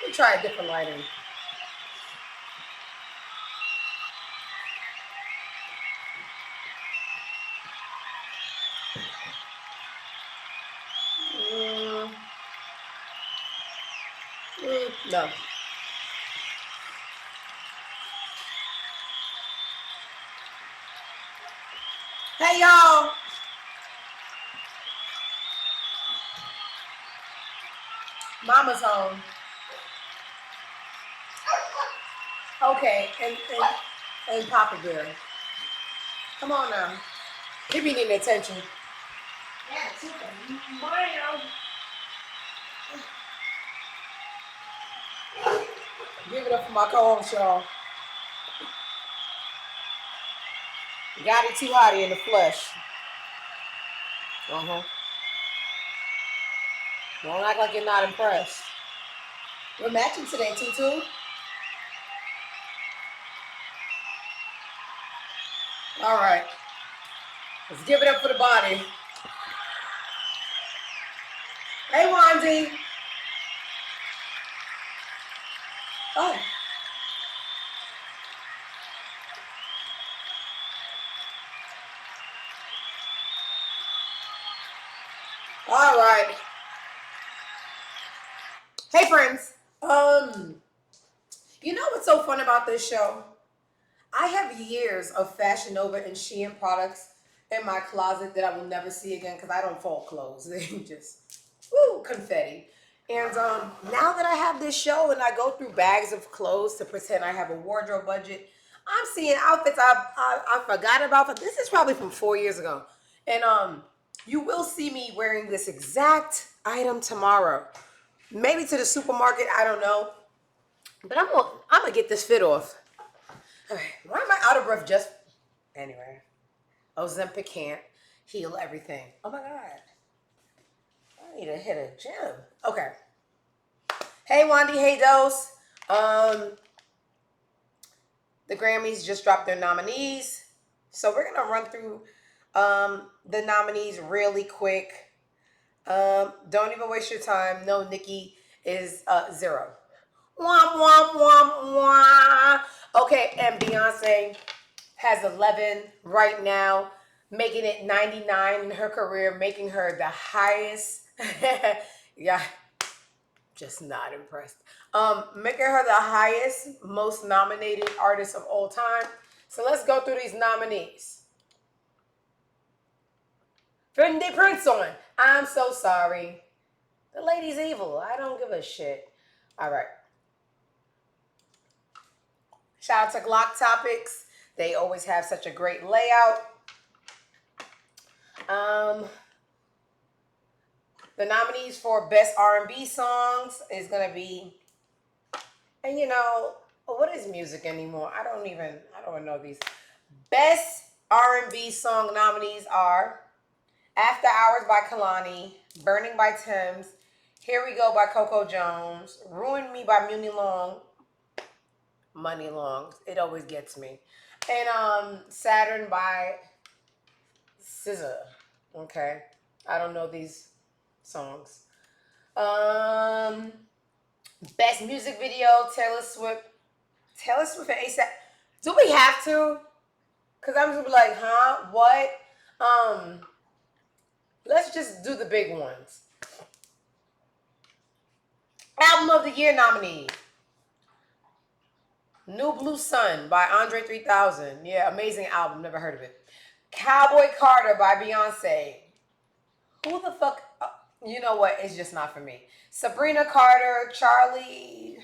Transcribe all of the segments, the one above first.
Let me try a different lighting. Mm, no. Hey, y'all. Mama's home. Okay, and Papa Bear. Come on now. He be needing attention. Yeah, super. Mario. Give it up for my co-host, y'all. Gotti too hotty in the flesh. Uh-huh. Don't act like you're not impressed. We're matching today, Tutu. All right. Let's give it up for the body. Hey, Wandy. Oh. All right. Hey, friends. You know what's so fun about this show? I have years of Fashion Nova and Shein products in my closet that I will never see again because I don't fold clothes. They just, woo, confetti. And now that I have this show and I go through bags of clothes to pretend I have a wardrobe budget, I'm seeing outfits I forgot about. But this is probably from 4 years ago. And you will see me wearing this exact item tomorrow. Maybe to the supermarket, I don't know. But I'm gonna get this fit off. Okay, why am I out of breath just anyway? Ozempic can't heal everything. Oh my god. I need to hit a gym. Okay. Hey Wandy, hey Dose. Um, the Grammys just dropped their nominees. So we're gonna run through the nominees really quick. Don't even waste your time. No, Nikki is 0. Womp womp womp womp. Okay, and Beyonce has 11 right now, making it 99 in her career, making her the highest. Yeah, just not impressed. Making her the highest, most nominated artist of all time. So let's go through these nominees. Fendi Prince on. I'm so sorry. The lady's evil. I don't give a shit. All right. Shout out to Glock Topics. They always have such a great layout. The nominees for Best R&B Songs is going to be, and you know, what is music anymore? I don't know these. Best R&B Song nominees are After Hours by Kalani, Burning by Thames, Here We Go by Coco Jones, Ruin Me by Muni Long, Money Long, it always gets me, and Saturn by SZA. Okay, I don't know these songs. Um, Best music video, Taylor Swift. Taylor Swift and ASAP. Do we have to? Cause I'm just like, huh? What? Um, let's just do the big ones. Album of the Year nominee. New Blue Sun by Andre 3000. Yeah, amazing album. Never heard of it. Cowboy Carter by Beyonce. Who the fuck? You know what? It's just not for me. Sabrina Carter, Charlie,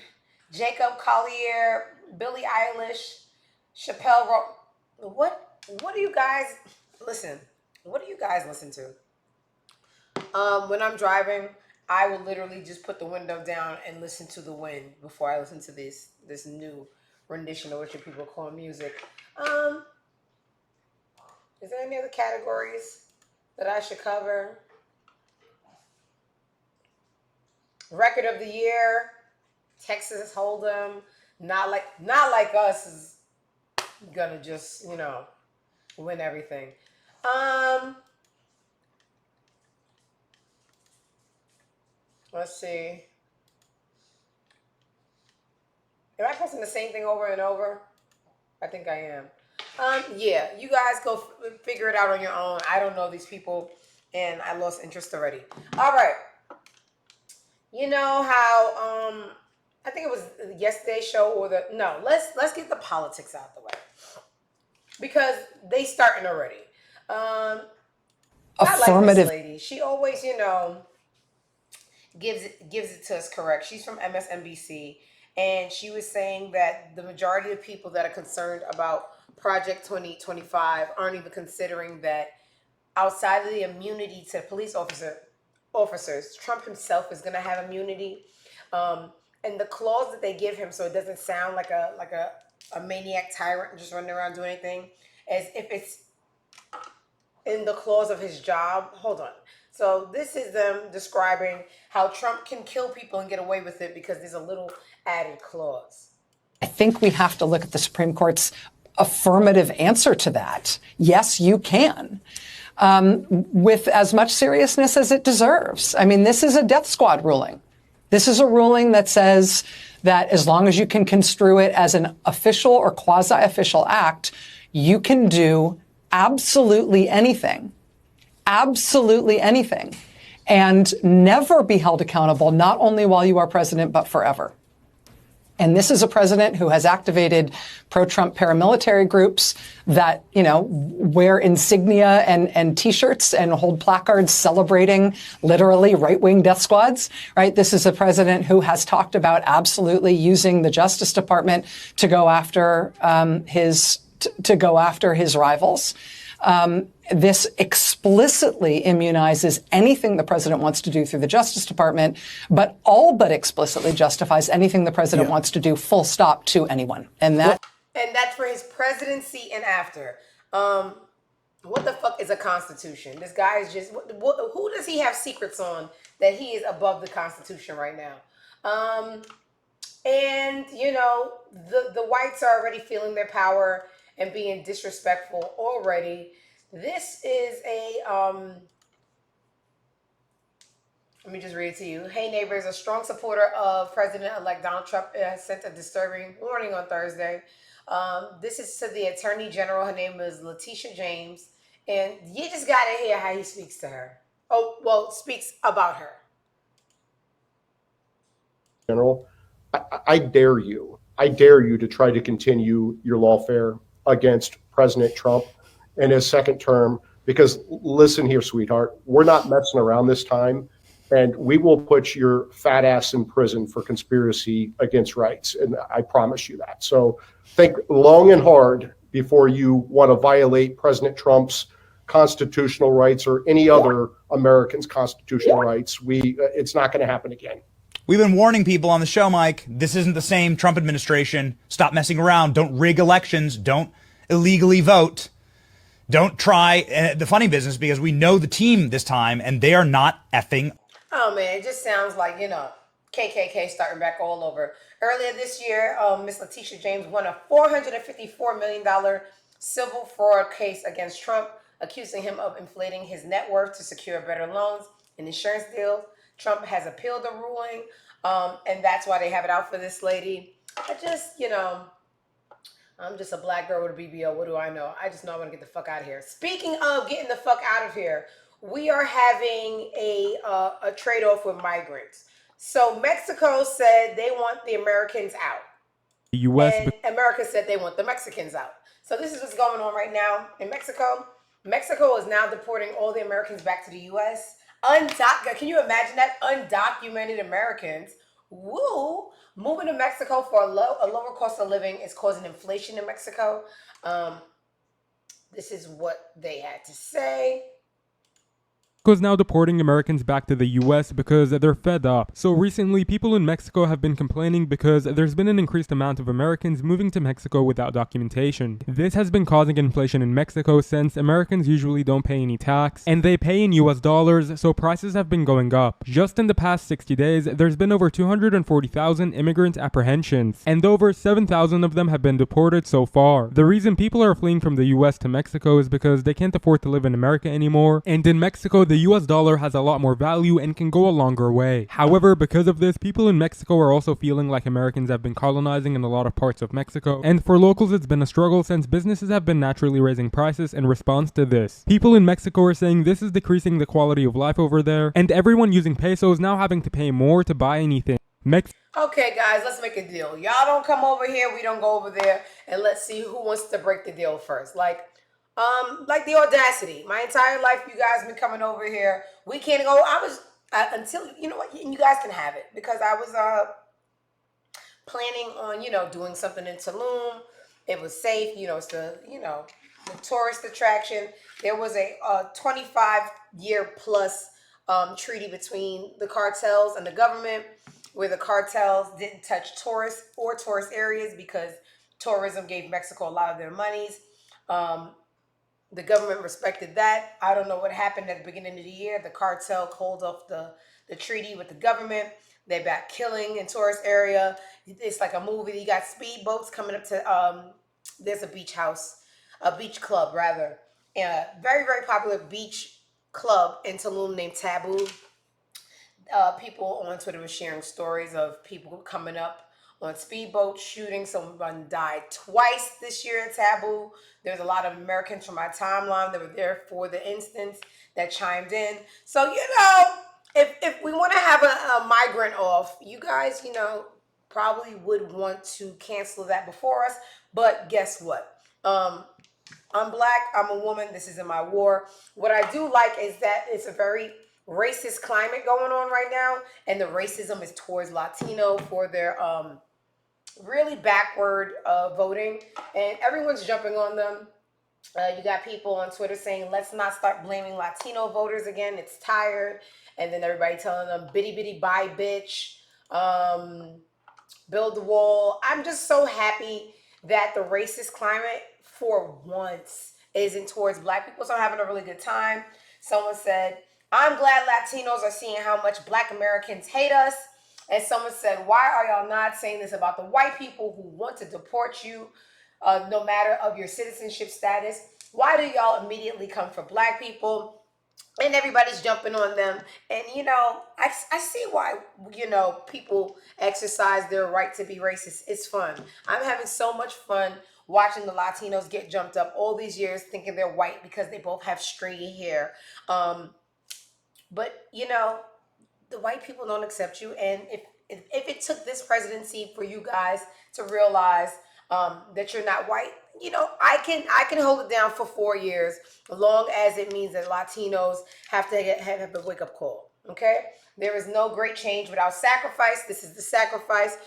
Jacob Collier, Billie Eilish, Chappelle Roan. What do you guys listen? What do you guys listen to? When I'm driving, I will literally just put the window down and listen to the wind before I listen to this new rendition of what your people call music. Um, is there any other categories that I should cover? Record of the year, Texas Hold'em. Not like us is gonna just win everything. Um, let's see. Am I pressing the same thing over and over? I think I am. Yeah, you guys go figure it out on your own. I don't know these people, and I lost interest already. All right. You know how I think it was yesterday's show or the no. Let's get the politics out the way because they starting already. I like this lady. She always, gives it to us correct. She's from MSNBC, and she was saying that the majority of people that are concerned about Project 2025 aren't even considering that outside of the immunity to police officers, Trump himself is going to have immunity, and the clause that they give him, so it doesn't sound like a maniac tyrant just running around doing anything, as if it's in the clause of his job. Hold on. So this is them describing how Trump can kill people and get away with it because there's a little added clause. I think we have to look at the Supreme Court's affirmative answer to that. Yes, you can. With as much seriousness as it deserves. I mean, this is a death squad ruling. This is a ruling that says that as long as you can construe it as an official or quasi-official act, you can do absolutely anything, and never be held accountable, not only while you are president, but forever. And this is a president who has activated pro-Trump paramilitary groups that, wear insignia and T-shirts and hold placards celebrating literally right-wing death squads, right? This is a president who has talked about absolutely using the Justice Department to go after his rivals. This explicitly immunizes anything the president wants to do through the Justice Department, but all but explicitly justifies anything the president wants to do, full stop, to anyone. And that's for his presidency and after. What the fuck is a constitution? This guy is just, who does he have secrets on that he is above the Constitution right now? And, the whites are already feeling their power and being disrespectful already. This is let me just read it to you. Hey, neighbors, a strong supporter of President-elect Donald Trump sent a disturbing warning on Thursday. This is to the Attorney General. Her name is Letitia James. And you just got to hear how he speaks to her. Speaks about her. General, I dare you to try to continue your lawfare against President Trump in his second term, because listen here, sweetheart, we're not messing around this time, and we will put your fat ass in prison for conspiracy against rights, and I promise you that. So think long and hard before you want to violate President Trump's constitutional rights or any other American's constitutional rights. It's not going to happen again. We've been warning people on the show, Mike. This isn't the same Trump administration. Stop messing around. Don't rig elections. Don't illegally vote. Don't try the funny business, because we know the team this time and they are not effing. Oh, man, it just sounds like, KKK starting back all over. Earlier this year, Miss Letitia James won a $454 million civil fraud case against Trump, accusing him of inflating his net worth to secure better loans and insurance deals. Trump has appealed the ruling, and that's why they have it out for this lady. I'm just a black girl with a BBL. What do I know? I just know I want to get the fuck out of here. Speaking of getting the fuck out of here, we are having a trade-off with migrants. So Mexico said they want the Americans out. The U.S. And America said they want the Mexicans out. So this is what's going on right now in Mexico. Mexico is now deporting all the Americans back to the U.S. Can you imagine that? Undocumented Americans. Woo! Moving to Mexico for a lower cost of living is causing inflation in Mexico. This is what they had to say. Mexico is now deporting Americans back to the US because they're fed up. So recently, people in Mexico have been complaining because there's been an increased amount of Americans moving to Mexico without documentation. This has been causing inflation in Mexico since Americans usually don't pay any tax, and they pay in US dollars, so prices have been going up. Just in the past 60 days, there's been over 240,000 immigrant apprehensions, and over 7,000 of them have been deported so far. The reason people are fleeing from the US to Mexico is because they can't afford to live in America anymore, and in Mexico, the US dollar has a lot more value and can go a longer way. However, because of this, people in Mexico are also feeling like Americans have been colonizing in a lot of parts of Mexico, and for locals it's been a struggle since businesses have been naturally raising prices in response to this. People in Mexico are saying this is decreasing the quality of life over there, and everyone using pesos now having to pay more to buy anything. Okay, guys, let's make a deal. Y'all don't come over here, we don't go over there, and let's see who wants to break the deal first. Like the audacity. My entire life, you guys been coming over here. We can't go. I was until you know what, you guys can have it because I was planning on doing something in Tulum. It was safe. It's the the tourist attraction. There was a 25-year plus treaty between the cartels and the government, where the cartels didn't touch tourists or tourist areas because tourism gave Mexico a lot of their monies. The government respected that. I don't know what happened at the beginning of the year. The cartel called off the treaty with the government. They're back killing in tourist area. It's like a movie. You got speedboats coming up to, there's a beach club rather. A very, very popular beach club in Tulum named Taboo. People on Twitter were sharing stories of people coming up on speedboats, shooting. Someone died twice this year at Taboo. There's a lot of Americans from my timeline that were there for the instance that chimed in. So, if we want to have a migrant off, you guys, probably would want to cancel that before us. But guess what? I'm black, I'm a woman, this isn't my war. What I do like is that it's a very racist climate going on right now, and the racism is towards Latino for their really backward voting, and everyone's jumping on them. You got people on Twitter saying, let's not start blaming Latino voters again, it's tired. And then everybody telling them, bitty bitty bye bitch, build the wall. I'm just so happy that the racist climate for once isn't towards black people. So I'm having a really good time. Someone said, I'm glad Latinos are seeing how much black Americans hate us. And someone said, why are y'all not saying this about the white people who want to deport you no matter of your citizenship status? Why do y'all immediately come for black people? And everybody's jumping on them. And, I see why, people exercise their right to be racist. It's fun. I'm having so much fun watching the Latinos get jumped up all these years thinking they're white because they both have stringy hair. But, the white people don't accept you. And if it took this presidency for you guys to realize that you're not white, I can hold it down for 4 years, as long as it means that Latinos have to have a wake up call. Okay, there is no great change without sacrifice. This is the sacrifice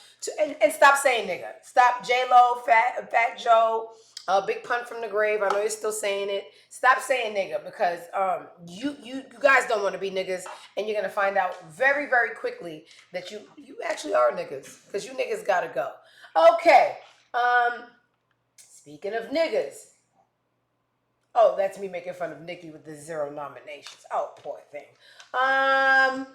and stop saying nigga. Stop J-Lo, Fat Joe, Big Pun from the Grave. I know you're still saying it. Stop saying nigga because you guys don't want to be niggas, and you're gonna find out very, very quickly that you actually are niggas, because you niggas gotta go. Okay. Speaking of niggas. Oh, that's me making fun of Nikki with the 0 nominations. Oh, poor thing. I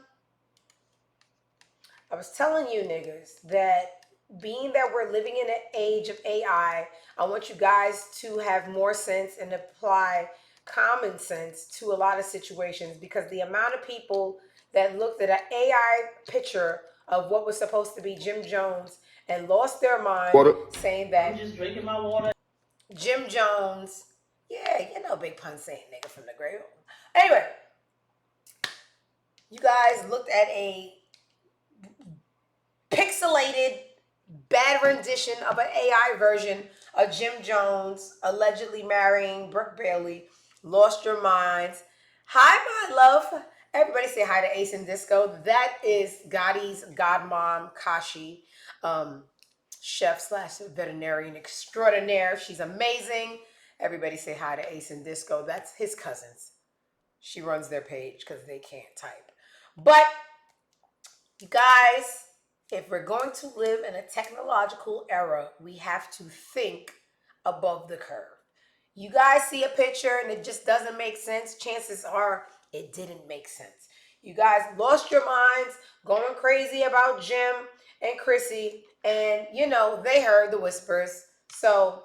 was telling you niggas that being that we're living in an age of AI, I want you guys to have more sense and apply common sense to a lot of situations, because the amount of people that looked at an AI picture of what was supposed to be Jim Jones and lost their mind, saying that I'm just drinking my water. Jim Jones, yeah, Big Pun saying nigga from the grave. Anyway, you guys looked at a pixelated, bad rendition of an AI version of Jim Jones allegedly marrying Brooke Bailey, lost your minds. Hi, my love. Everybody say hi to Ace and Disco. That is Gotti's godmom, Kashi, chef / veterinarian extraordinaire. She's amazing. Everybody say hi to Ace and Disco. That's his cousins. She runs their page because they can't type. But you guys, if we're going to live in a technological era, we have to think above the curve. You guys see a picture and it just doesn't make sense. Chances are it didn't make sense. You guys lost your minds going crazy about Jim and Chrissy, and they heard the whispers, so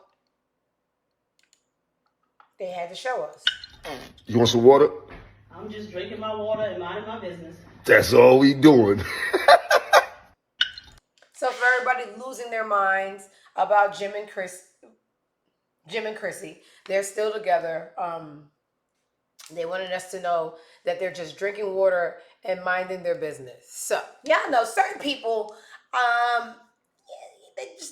they had to show us. You want some water? I'm just drinking my water and minding my business. That's all we doing. So for everybody losing their minds about Jim and Chrissy, they're still together. They wanted us to know that they're just drinking water and minding their business. So yeah, no, certain people,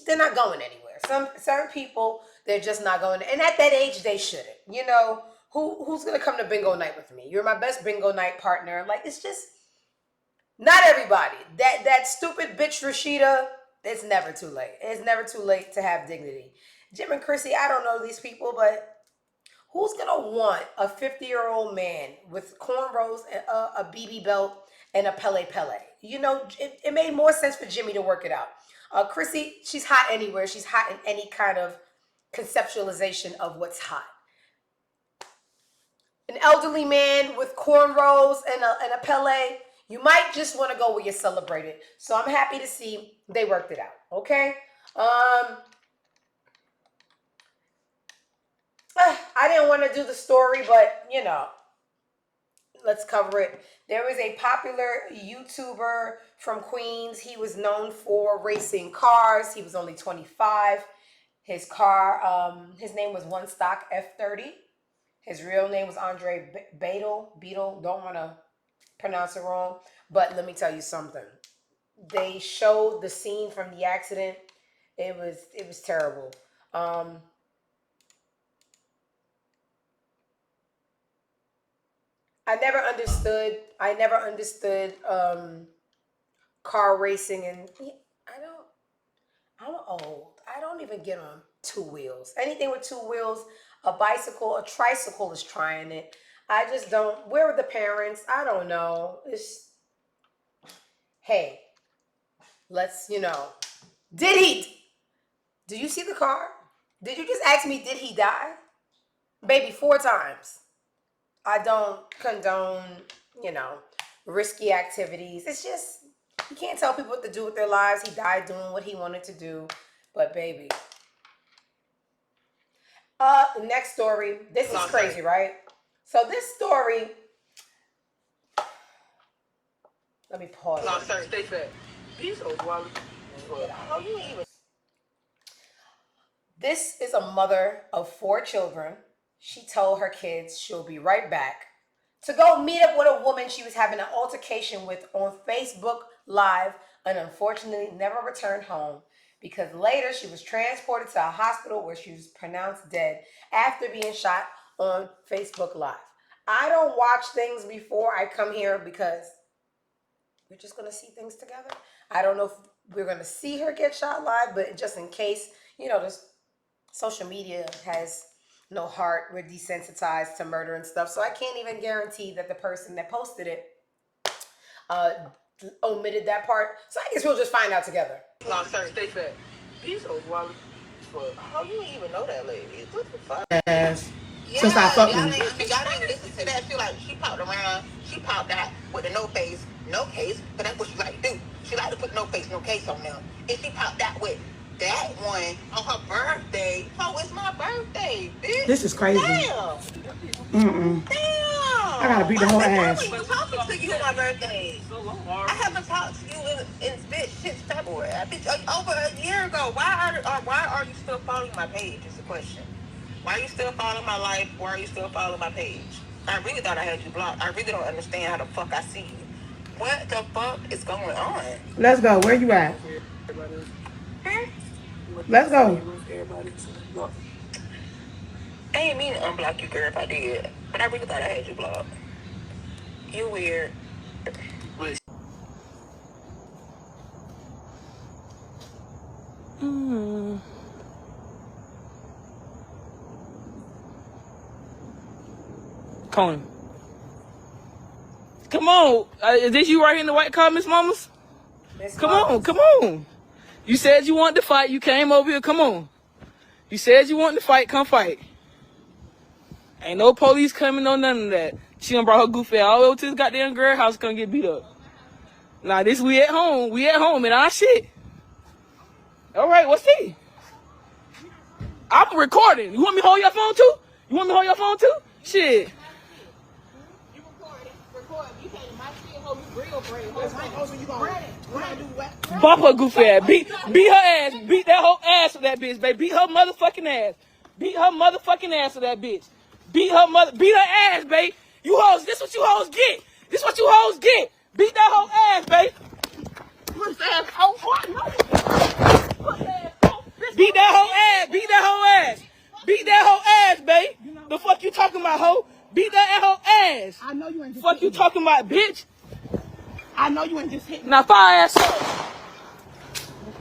they're not going anywhere. Certain people, they're just not going. And at that age, they shouldn't. You know, who's gonna come to bingo night with me? You're my best bingo night partner. Like, it's just not everybody. That stupid bitch Rashida. It's never too late. It's never too late to have dignity. Jim and Chrissy, I don't know these people, but who's gonna want a 50-year-old man with cornrows, a BB belt, and a Pele Pele? You know, it made more sense for Jimmy to work it out. Chrissy, she's hot anywhere. She's hot in any kind of conceptualization of what's hot. An elderly man with cornrows and a Pele, you might just want to go where you're celebrated. So I'm happy to see they worked it out. Okay. I didn't want to do the story, but you know, let's cover it. There was a popular YouTuber from Queens. He was known for racing cars. He was only 25. His car, his name was One Stock F30. His real name was Andre Beetle. Don't want to pronounce it wrong, but let me tell you something. They showed the scene from the accident. It was terrible. I never understood car racing, and I'm old. I don't even get on two wheels. Anything with two wheels, a bicycle, a tricycle is trying it. I just don't. Where are the parents? I don't know. Hey, let's, did you see the car? Did you just ask me, did he die? Baby, 4 times. I don't condone, risky activities. It's just, you can't tell people what to do with their lives. He died doing what he wanted to do. But baby. Next story. This is crazy, right? So this story, let me pause. No, sir, stay fat. This is a mother of 4 children. She told her kids she'll be right back to go meet up with a woman she was having an altercation with on Facebook Live, and unfortunately never returned home because later she was transported to a hospital where she was pronounced dead after being shot on Facebook Live. I don't watch things before I come here because we're just going to see things together. I don't know if we're going to see her get shot live, but just in case, this social media has no heart. We're desensitized to murder and stuff. So I can't even guarantee that the person that posted it omitted that part. So I guess we'll just find out together. No, sir, stay fat. He's so wild. How you even know that lady? What the fuck? Yes. Yeah, since I fucked y'all didn't listen to that. She popped around. She popped out with a no case, but that's what she like to do. She like to put no face, no case on them. And she popped out with that one on her birthday. Oh, it's my birthday, bitch. This is crazy. Damn. Damn. I gotta beat the whole ass. I haven't talked to you on my birthday. I haven't talked to you in bitch since February. Bitch, over a year ago. Why are you still following my page? Is the question. Why are you still following my life? Why are you still following my page? I really thought I had you blocked. I really don't understand how the fuck I see you. What the fuck is going on? Let's go. Where you at? Let's go. I ain't mean to unblock you, girl, if I did. But I really thought I had you blocked. You weird. Conan. Come on. Is this you right here in the white car, Miss Mamas? Come on. You said you wanted to fight. You came over here. Come on. You said you wanted to fight. Come fight. Ain't no police coming, no none of that. She done brought her goofy all the way to this goddamn girl house, gonna get beat up. Nah, we at home. We at home and our shit. All right, what's he? I'm recording. You want me to hold your phone too? Shit. Bump her goofy ass. Beat her ass. Beat that whole ass with that bitch, baby. Beat her motherfucking ass. Beat her motherfucking ass with that bitch. Beat her ass, babe. You hoes, this what you hoes get. This what you hoes get. Beat that whole ass, babe. Puss ass hoe. Beat that whole ass. Beat that whole ass. Beat that whole ass, babe. The fuck you talking about, hoe? Beat that whole ass. I know you ain't just fuck you talking about, bitch. I know you ain't just hitting. Now fire ass up.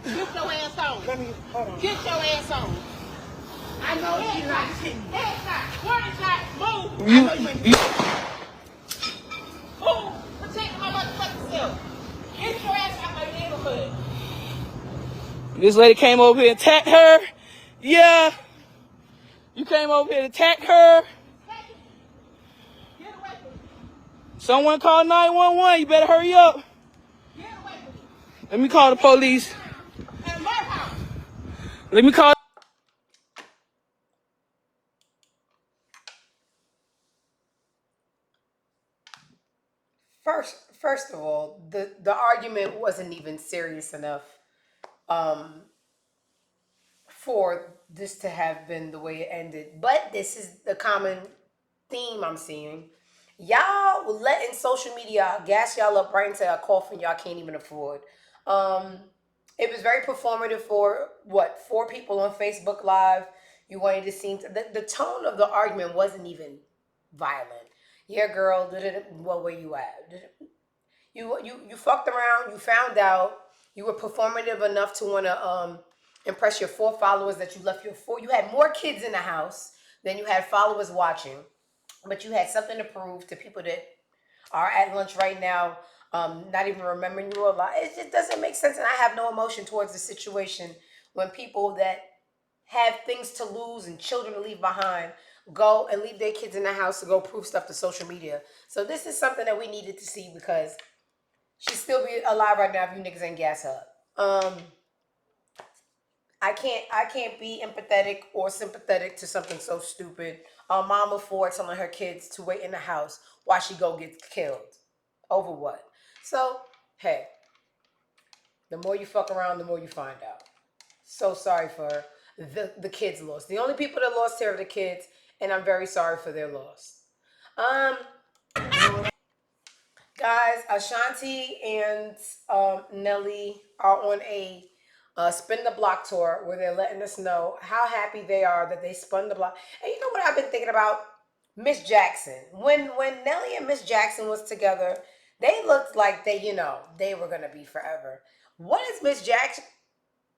Get your ass on. Let me, hold on. Get your ass on. I know you like hitting. Headshot. Warning shot. Move. I know you ain't just move. Protect my motherfucking self. Get your ass out my neighborhood. This lady came over here and attacked her. Yeah. You came over here to attack her. Someone call 911. You better hurry up. Let me call the police. Let me call. First of all, the argument wasn't even serious enough for this to have been the way it ended. But this is the common theme I'm seeing. Y'all letting social media gas y'all up right into a coffin y'all can't even afford. It was very performative for what, 4 people on Facebook Live. You wanted to seem the tone of the argument wasn't even violent. Yeah, girl, well, where you at? You fucked around. You found out. You were performative enough to want to impress your 4 followers that you left your 4. You had more kids in the house than you had followers watching, but you had something to prove to people that are at lunch right now, not even remembering you were alive. It just doesn't make sense, and I have no emotion towards the situation when people that have things to lose and children to leave behind go and leave their kids in the house to go prove stuff to social media. So this is something that we needed to see because she'd still be alive right now if you niggas ain't gas her up. I can't be empathetic or sympathetic to something so stupid. A mama for telling her kids to wait in the house while she go get killed. Over what? So, hey, the more you fuck around, the more you find out. So sorry for the kids lost. The only people that lost here are the kids, and I'm very sorry for their loss. Guys, Ashanti and Nelly are on a spin the block tour where they're letting us know how happy they are that they spun the block. And you know what I've been thinking about? Miss Jackson. When Nelly and Miss Jackson was together, they looked like they were gonna be forever. What is Miss Jackson?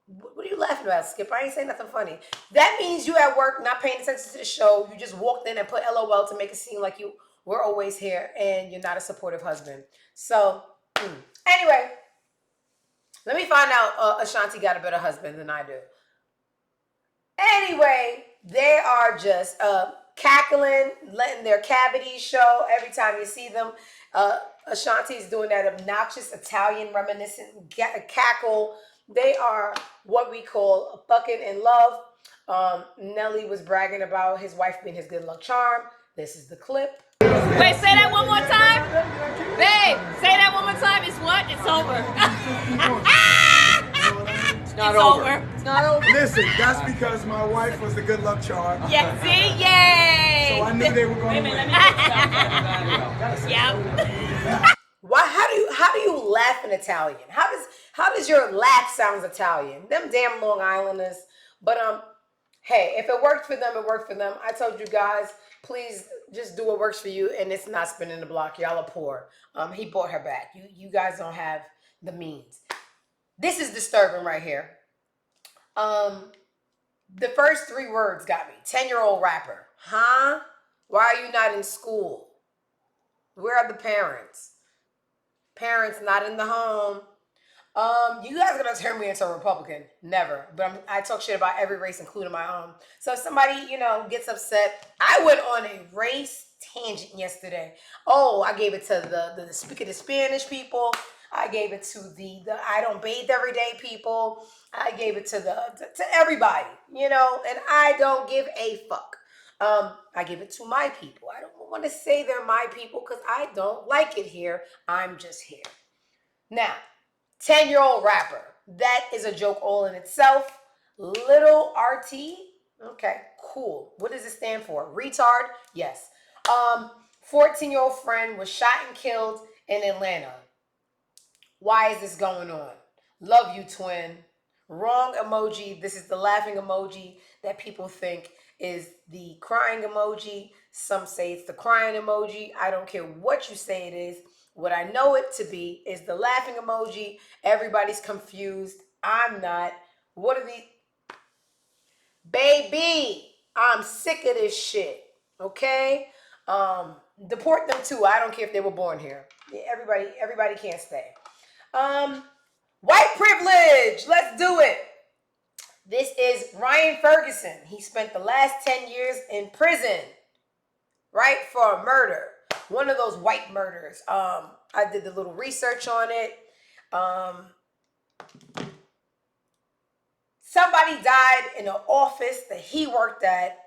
What are you laughing about, Skip? I ain't saying nothing funny. That means you at work, not paying attention to the show. You just walked in and put LOL to make it seem like you were always here and you're not a supportive husband. So, anyway, let me find out Ashanti got a better husband than I do. Anyway, they are just cackling, letting their cavities show every time you see them. Ashanti is doing that obnoxious Italian reminiscent cackle. They are what we call fucking in love. Nelly was bragging about his wife being his good luck charm. This is the clip. Wait, say that one more time. Babe, say that one more time. It's what? It's over. It's over. It's not over. Listen, that's because my wife was the good luck charm. Yeah, see? Yay! So I knew they were going to win. Yep. Why? How do you laugh in Italian? How does your laugh sound Italian? Them damn Long Islanders. But hey, if it worked for them, it worked for them. I told you guys, please just do what works for you, and it's not spinning the block. Y'all are poor. He bought her back. You guys don't have the means. This is disturbing right here. The first 3 words got me. 10-year-old rapper. Huh? Why are you not in school? Where are the parents? Parents not in the home. You guys are gonna turn me into a Republican? Never. But I talk shit about every race, including my own. So if somebody, gets upset, I went on a race tangent yesterday. Oh, I gave it to the speak of the Spanish people. I gave it to the I don't bathe every day people. I gave it to to everybody, and I don't give a fuck. I give it to my people. I don't want to say they're my people because I don't like it here. I'm just here. Now, 10-year-old rapper. That is a joke all in itself. Little RT. Okay, cool. What does it stand for? Retard? Yes. 14-year-old friend was shot and killed in Atlanta. Why is this going on? Love you, twin. Wrong emoji. This is the laughing emoji that people think is the crying emoji. Some say it's the crying emoji. I don't care what you say it is. What I know it to be is the laughing emoji. Everybody's confused. I'm not. What are these? Baby, I'm sick of this shit. Okay? Deport them too. I don't care if they were born here. Everybody can't stay. White privilege. Let's do it. This is Ryan Ferguson. He spent the last 10 years in prison, right, for a murder. One of those white murders. I did the little research on it. Somebody died in an office that he worked at.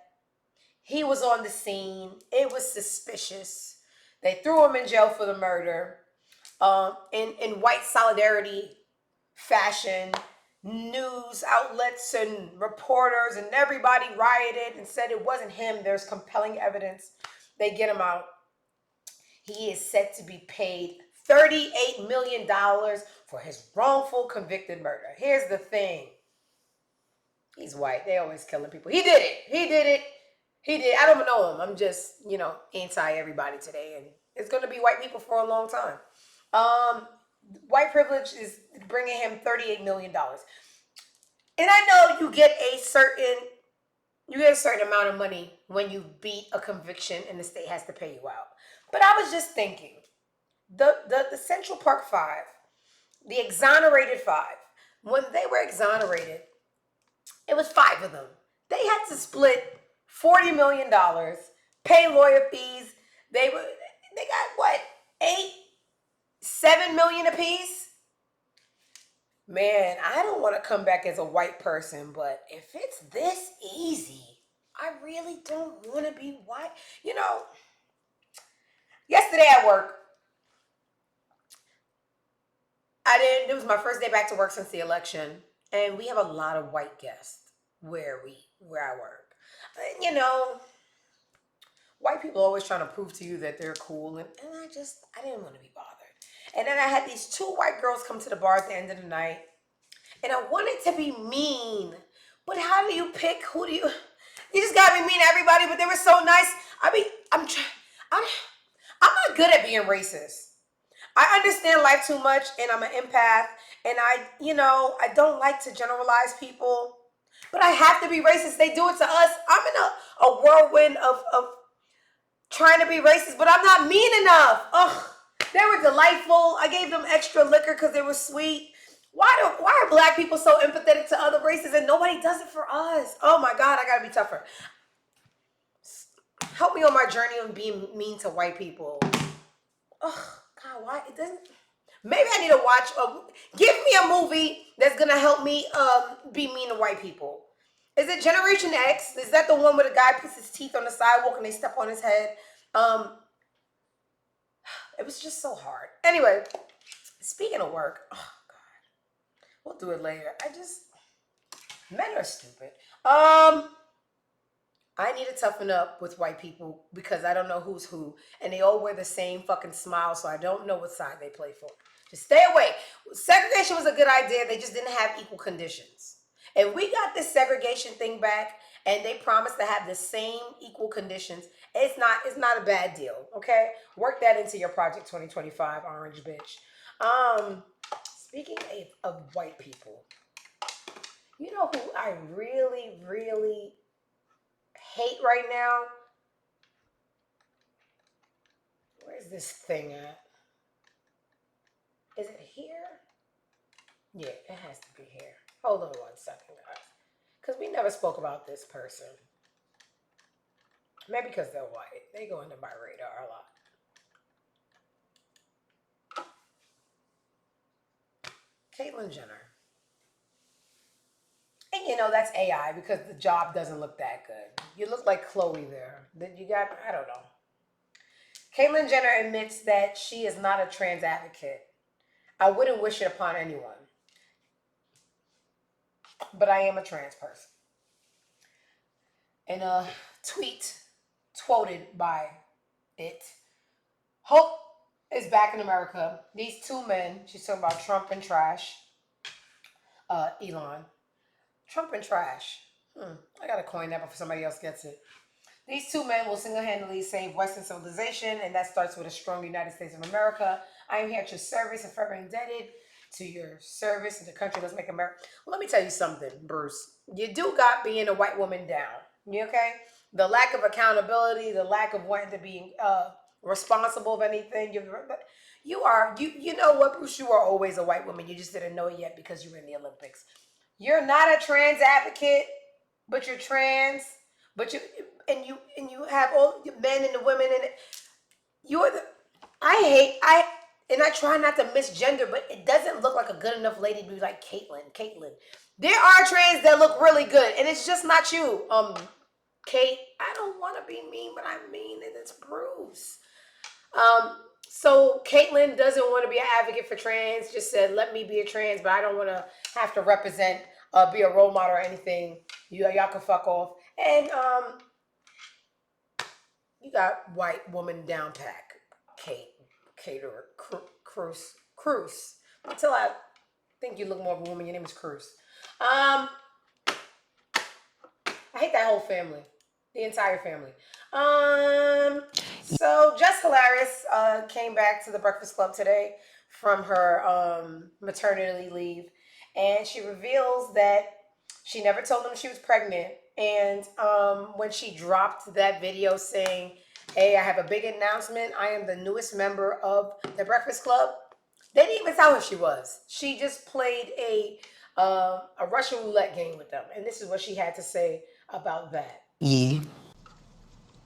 He was on the scene. It was suspicious. They threw him in jail for the murder. In white solidarity fashion, news outlets and reporters and everybody rioted and said it wasn't him. There's compelling evidence. They get him out. He is set to be paid $38 million for his wrongful convicted murder. Here's the thing. He's white. They always killing people. He did it. He did it. He did. I don't know him. I'm just, anti everybody today. And it's going to be white people for a long time. White privilege is bringing him $38 million. And I know you get a certain amount of money when you beat a conviction and the state has to pay you out. But I was just thinking, the Central Park Five, the exonerated five, when they were exonerated, it was 5 of them. They had to split $40 million, pay lawyer fees. They got what, 7 million apiece? Man, I don't want to come back as a white person, but if it's this easy, I really don't want to be white. Yesterday at work, it was my first day back to work since the election, and we have a lot of white guests where I work. White people always trying to prove to you that they're cool, and I didn't want to be bothered. And then I had these 2 white girls come to the bar at the end of the night, and I wanted to be mean, but how do you pick? Who do you? You just gotta be mean to everybody. But they were so nice. I'm not good at being racist. I understand life too much, and I'm an empath, and I don't like to generalize people, but I have to be racist. They do it to us. I'm in a whirlwind of trying to be racist, but I'm not mean enough. Ugh, they were delightful. I gave them extra liquor because they were sweet. Why are black people so empathetic to other races and nobody does it for us? Oh my God, I gotta be tougher. Help me on my journey of being mean to white people. Oh God, why it doesn't? Maybe I need to watch. Give me a movie that's gonna help me be mean to white people. Is it Generation X? Is that the one where the guy puts his teeth on the sidewalk and they step on his head? It was just so hard. Anyway, speaking of work, oh God, we'll do it later. Men are stupid. I need to toughen up with white people because I don't know who's who, and they all wear the same fucking smile, so I don't know what side they play for. Just stay away. Segregation was a good idea. They just didn't have equal conditions. If we got this segregation thing back and they promised to have the same equal conditions, it's not a bad deal, okay? Work that into your Project 2025, orange bitch. Speaking of white people, you know who I really, really hate right now? Where's this thing at? Is it here? Yeah, it has to be here. Hold on 1 second, guys. Because we never spoke about this person. Maybe because they're white. They go under my radar a lot. Caitlyn Jenner. And that's AI because the job doesn't look that good. You look like Chloe there. I don't know. Caitlyn Jenner admits that she is not a trans advocate. I wouldn't wish it upon anyone, but I am a trans person. In a tweet quoted by it, Hope is back in America. These two men, she's talking about Trump and trash, Elon. Trump and trash. I gotta coin that before somebody else gets it. These two men will single-handedly save Western civilization, and that starts with a strong United States of America. I am here at your service and forever indebted to your service and the country. Let's make America. Well, let me tell you something, Bruce. You do got being a white woman down. You okay? The lack of accountability, the lack of wanting to be responsible of anything. You know what, Bruce? You are always a white woman. You just didn't know it yet because you were in the Olympics. You're not a trans advocate, but you're trans. But you have all the men and the women and I try not to misgender, but it doesn't look like a good enough lady to be like Caitlyn. There are trans that look really good, and it's just not you. Kate, I don't want to be mean, but I'm mean, and it's Bruce. So Caitlyn doesn't want to be an advocate for trans, just said, let me be a trans, but I don't want to have to represent, be a role model or anything. Y'all can fuck off. And you got white woman down pack, Caterer, Cruz. Until I think you look more of a woman, your name is Cruz. I hate that whole family, the entire family. So Jess Hilarious came back to the Breakfast Club today from her maternity leave, and she reveals that she never told them she was pregnant. And when she dropped that video saying, hey, I have a big announcement. I am the newest member of the Breakfast Club. They didn't even tell her she was. She just played a Russian roulette game with them. And this is what she had to say about that. Yeah.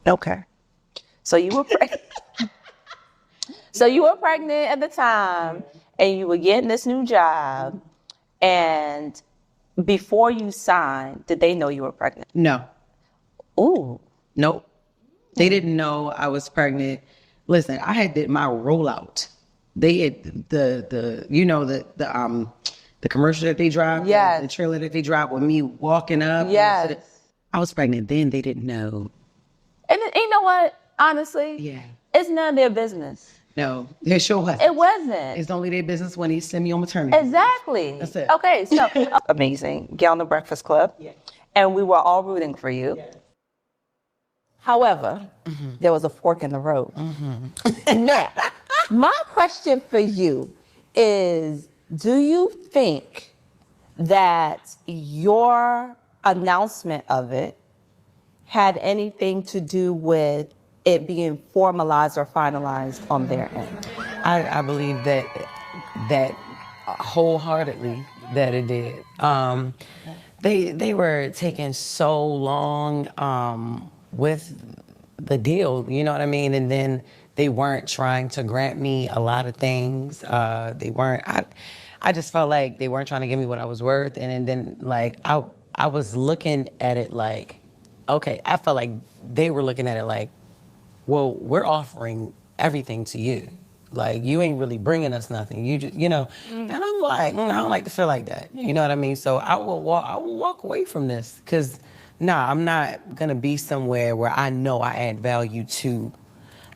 Okay. So you were pregnant. So you were pregnant at the time, and you were getting this new job, and before you signed, did they know you were pregnant? No. Ooh. Nope. They didn't know I was pregnant. Listen, I had did my rollout. They had the commercial that they drive, yes. the trailer that they drive with me walking up. Yes. I was pregnant then. They didn't know. And you know what? Honestly, yeah, it's none of their business. No, it sure wasn't. It wasn't. It's only their business when they send me on maternity. Exactly. That's it. Okay, so amazing. Get on the Breakfast Club. Yeah. And we were all rooting for you. Yeah. However, there was a fork in the road. Now, my question for you is, do you think that your announcement of it had anything to do with it being formalized or finalized on their end? I believe that wholeheartedly that it did. They were taking so long with the deal, you know what I mean? And then they weren't trying to grant me a lot of things. They weren't. I just felt like they weren't trying to give me what I was worth. And then like I was looking at it like, okay, I felt like they were looking at it like, well, we're offering everything to you. Like, you ain't really bringing us nothing. You just, and I'm like, I don't like to feel like that. You know what I mean? So I will walk away from this because, I'm not going to be somewhere where I know I add value to,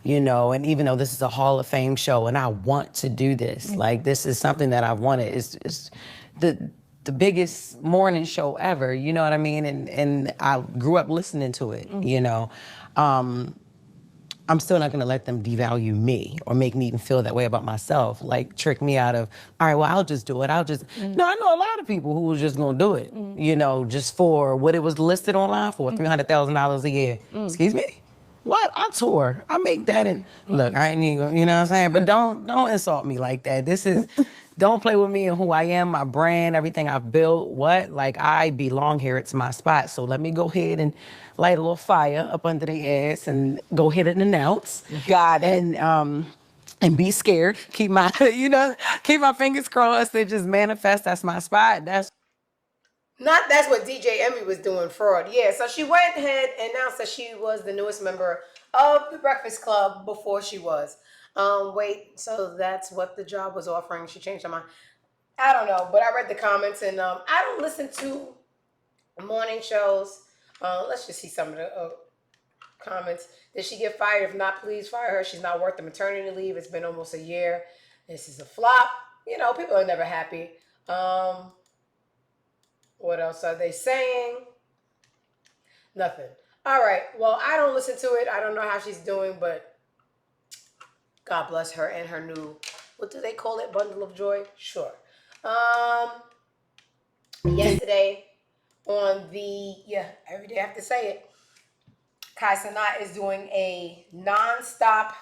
and even though this is a Hall of Fame show and I want to do this, like, this is something that I've wanted. It's the biggest morning show ever, you know what I mean? And I grew up listening to it, I'm still not gonna let them devalue me or make me even feel that way about myself, like trick me out of, all right, well, I'll just do it. No, I know a lot of people who was just gonna do it, just for what it was listed online for, $300,000 a year. Excuse me? What? I tour. I make that and look, I ain't even gonna, you know what I'm saying? But don't insult me like that. Don't play with me and who I am, my brand, everything I've built. What? Like, I belong here. It's my spot. So let me go ahead and light a little fire up under their ass and go ahead and announce. Got it. And be scared. Keep my, keep my fingers crossed and just manifest. That's my spot. Not that's what DJ Envy was doing, fraud. Yeah, so she went ahead and announced that she was the newest member of the Breakfast Club before she was. Wait, so that's what the job was offering. She changed her mind. I don't know, but I read the comments and I don't listen to morning shows. Let's just see some of the comments. Did she get fired? If not, please fire her. She's not worth the maternity leave. It's been almost a year. This is a flop. You know, people are never happy. What else are they saying? Nothing. All right. Well, I don't listen to it. I don't know how she's doing, but God bless her and her new, what do they call it? Bundle of joy? Sure. Yesterday on the, every day I have to say it, Kai Cenat is doing a non-stop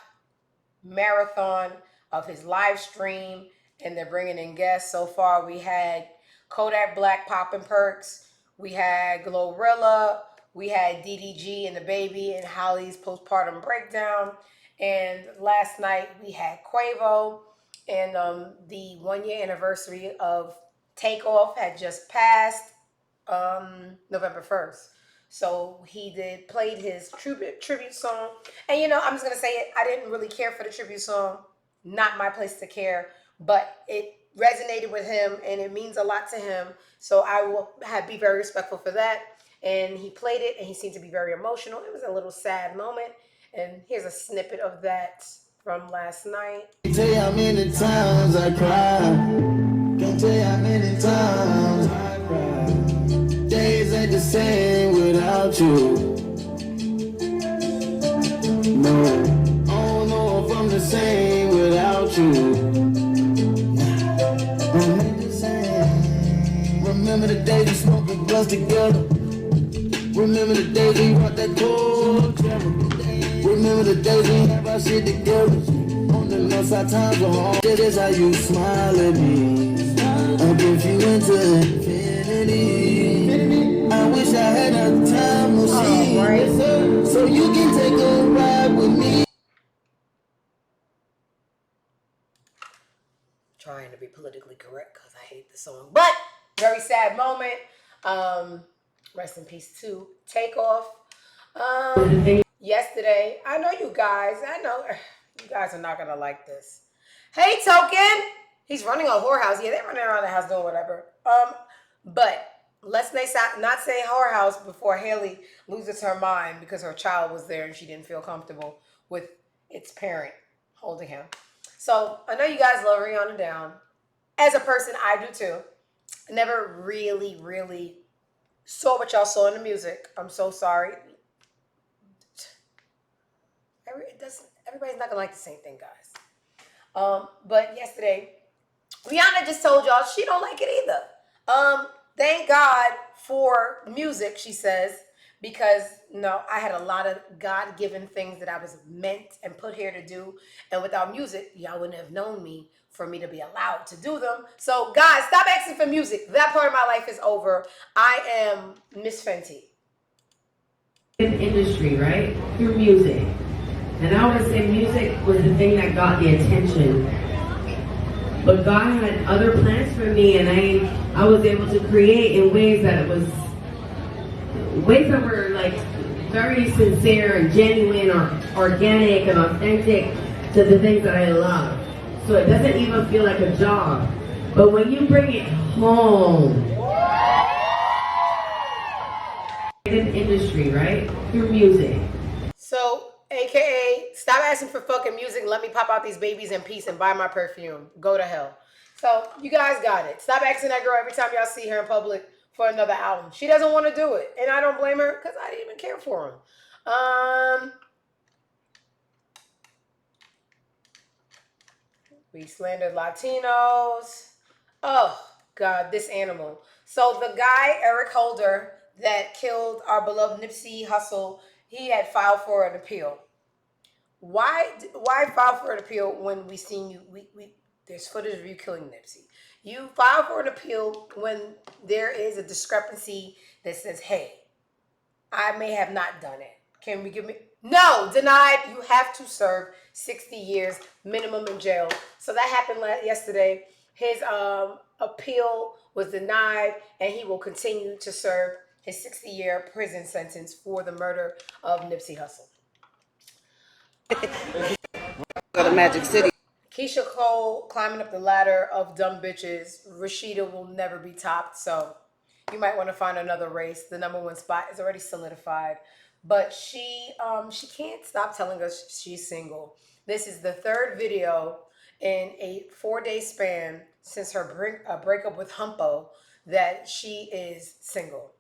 marathon of his live stream, and they're bringing in guests. So far, we had Kodak Black Poppin' Perks, we had Glorilla, we had DDG and the baby and Holly's postpartum breakdown, and last night we had Quavo, and the 1 year anniversary of Takeoff had just passed November 1st. So he played his tribute song. And you know, I'm just going to say it. I didn't really care for the tribute song. Not my place to care. But it resonated with him and it means a lot to him. So I will be very respectful for that. And he played it and he seemed to be very emotional. It was a little sad moment. And here's a snippet of that from last night. Can't tell you how many times I cried. Can't tell you how many times I cried. Days ain't the same without you. No, I don't know if I'm the same without you. I'm not the same. Remember the day we smoked the blunts together. Remember the days we brought that cold together. Remember the days we have our shit together. On the left side times were hard. This is how you smile at me. I'll give you into infinity. I wish I had a time machine, so you can take a ride with me. Trying to be politically correct because I hate the song. But very sad moment. Rest in peace to Takeoff. Yesterday, I know you guys are not gonna like this. Hey, Token! He's running a whorehouse. Yeah, they're running around the house doing whatever. But let's not say whorehouse before Haley loses her mind because her child was there and she didn't feel comfortable with its parent holding him. So I know you guys love Rihanna down. As a person, I do too. I never really saw what y'all saw in the music. I'm so sorry. Everybody's not gonna like the same thing, guys. But yesterday, Rihanna just told y'all she don't like it either. Thank God for music, she says, because I had a lot of God-given things that I was meant and put here to do, and without music, y'all wouldn't have known me for me to be allowed to do them. So, guys, stop asking for music. That part of my life is over. I am Miss Fenty. Industry, right? Through music. And I always say music was the thing that got the attention. But God had other plans for me, and I was able to create in ways that were like very sincere and genuine or organic and authentic to the things that I love. So it doesn't even feel like a job. But when you bring it home, industry, right? Through music. So, AKA, stop asking for fucking music. Let me pop out these babies in peace and buy my perfume. Go to hell. So, you guys got it. Stop asking that girl every time y'all see her in public for another album. She doesn't want to do it. And I don't blame her because I didn't even care for him. We slandered Latinos. Oh, God, this animal. So, the guy, Eric Holder, that killed our beloved Nipsey Hussle, he had filed for an appeal. Why file for an appeal when we seen you? There's footage of you killing Nipsey. You file for an appeal when there is a discrepancy that says, hey, I may have not done it. Can we give me? No, denied. You have to serve 60 years minimum in jail. So that happened yesterday. His appeal was denied, and he will continue to serve his 60-year prison sentence for the murder of Nipsey Hussle. Go to Magic City. Keisha Cole climbing up the ladder of dumb bitches. Rashida will never be topped, so you might want to find another race. The number one spot is already solidified, but she can't stop telling us she's single. This is the third video in a 4-day span since her breakup with Humpo that she is single.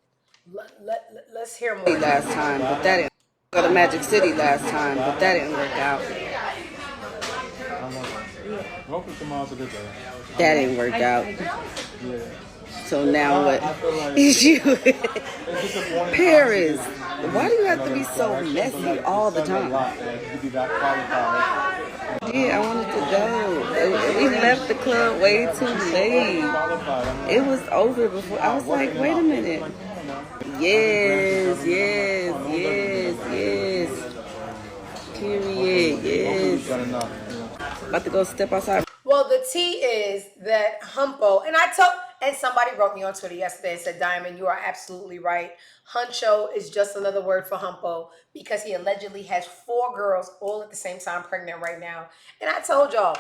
Let's hear more. Last time, but that didn't go to Magic City last time, but that didn't work out. That didn't work out. So now what? Is you Paris? Why do you have to be so messy all the time? Yeah, I wanted to go. We left the club way too late. It was over before. I was like, wait a minute. Yes. Period. Yes. About to go step outside. Well, the tea is that Humpo, and somebody wrote me on Twitter yesterday and said, Diamond, you are absolutely right. Huncho is just another word for Humpo because he allegedly has 4 girls all at the same time pregnant right now. And I told y'all,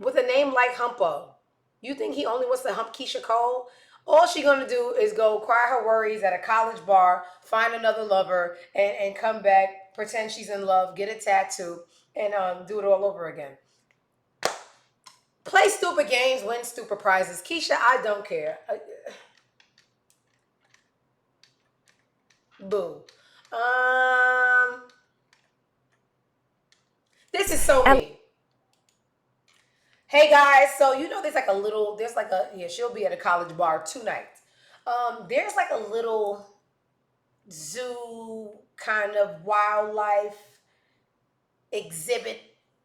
with a name like Humpo, you think he only wants to hump Keisha Cole? All she gonna do is go cry her worries at a college bar, find another lover, and come back, pretend she's in love, get a tattoo, and do it all over again. Play stupid games, win stupid prizes. Keisha, I don't care. Boo. This is so me. Hey guys, so you know she'll be at a college bar 2 nights. There's like a little zoo kind of wildlife exhibit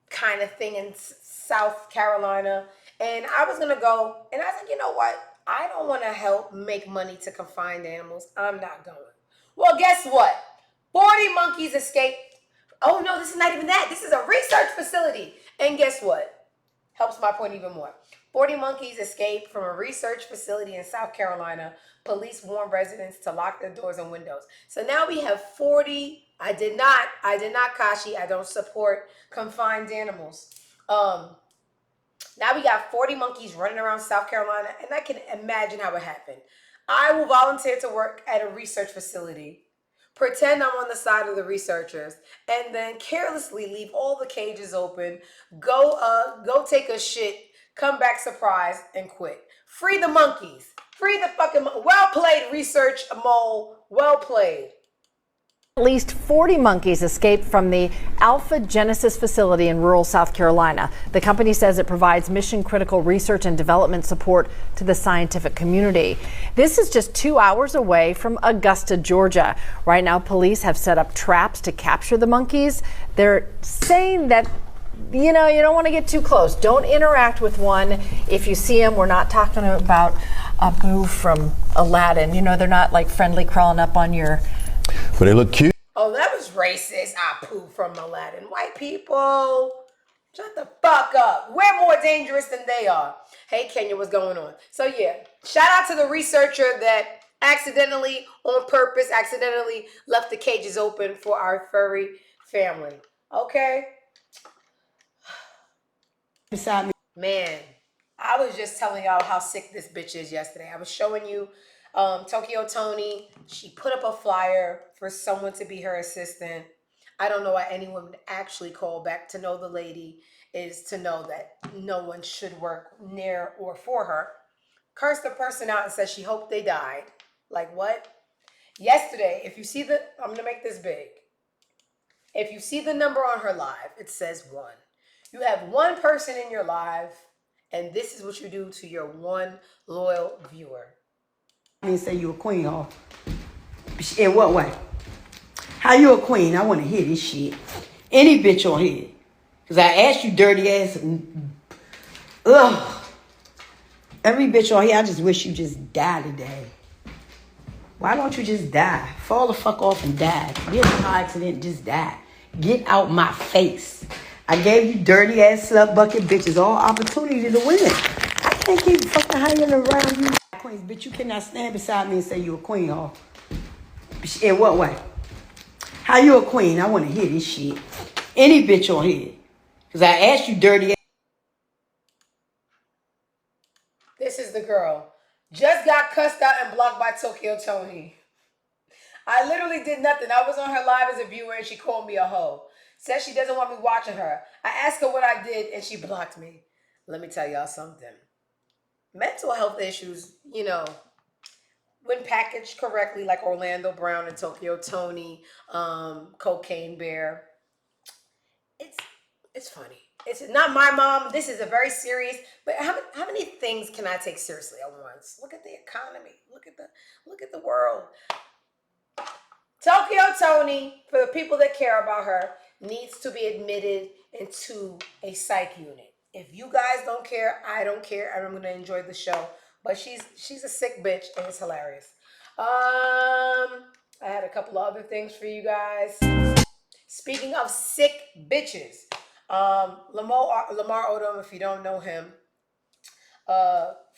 kind of thing in South Carolina, and I was gonna go, and I was like, you know what? I don't want to help make money to confined animals. I'm not going. Well, guess what? 40 monkeys escaped. Oh no, this is not even that. This is a research facility. And guess what? Helps my point even more. 40 monkeys escaped from a research facility in South Carolina. Police warned residents to lock their doors and windows. So now we have 40. I did not, Kashi. I don't support confined animals. Now we got 40 monkeys running around South Carolina, and I can imagine how it happened. I will volunteer to work at a research facility, pretend I'm on the side of the researchers, and then carelessly leave all the cages open, go take a shit, come back surprised, and quit. Free the monkeys. Free the fucking well played, research mole. Well played. At least 40 monkeys escaped from the Alpha Genesis facility in rural South Carolina. The company says it provides mission-critical research and development support to the scientific community. This is just 2 hours away from Augusta, Georgia. Right now, police have set up traps to capture the monkeys. They're saying that, you don't want to get too close. Don't interact with one. If you see them, we're not talking about Abu from Aladdin. They're not like friendly crawling up on your... But they look cute. Oh, that was racist. Apu from Aladdin. White people, shut the fuck up. We're more dangerous than they are. Hey, Kenya, what's going on? So, yeah, shout out to the researcher that accidentally, on purpose, left the cages open for our furry family. Okay? Beside me. Man, I was just telling y'all how sick this bitch is yesterday. I was showing you Tokyo Tony. She put up a flyer for someone to be her assistant. I don't know why anyone would actually call back. To know the lady is to know that no one should work near or for her. Cursed the person out and said she hoped they died. Like what? Yesterday, if you see I'm going to make this big. If you see the number on her live, it says 1. You have 1 person in your live, and this is what you do to your 1 loyal viewer. I didn't say you a queen, huh? In what way? How you a queen? I want to hear this shit. Any bitch on here. Because I asked you dirty ass. Ugh. Every bitch on here, I just wish you just die today. Why don't you just die? Fall the fuck off and die. Get in a car accident, just die. Get out my face. I gave you dirty ass slut bucket bitches all opportunity to win. I can keep fucking hanging around you. Queens, bitch, you cannot stand beside me and say you a queen, huh? In what way? How you a queen? I want to hear this shit. Any bitch on here. Because I asked you dirty. This is the girl. Just got cussed out and blocked by Tokyo Tony. I literally did nothing. I was on her live as a viewer and she called me a hoe. Says she doesn't want me watching her. I asked her what I did and she blocked me. Let me tell y'all something. Mental health issues, you know, when packaged correctly, like Orlando Brown and Tokyo Tony, Cocaine Bear, it's funny. It's not my mom. This is a very serious. But how many things can I take seriously at once? Look at the economy. Look at the world. Tokyo Tony, for the people that care about her, needs to be admitted into a psych unit. If you guys don't care, I don't care, and I'm gonna enjoy the show. But she's a sick bitch, and it's hilarious. I had a couple of other things for you guys. Speaking of sick bitches, Lamar Odom, if you don't know him,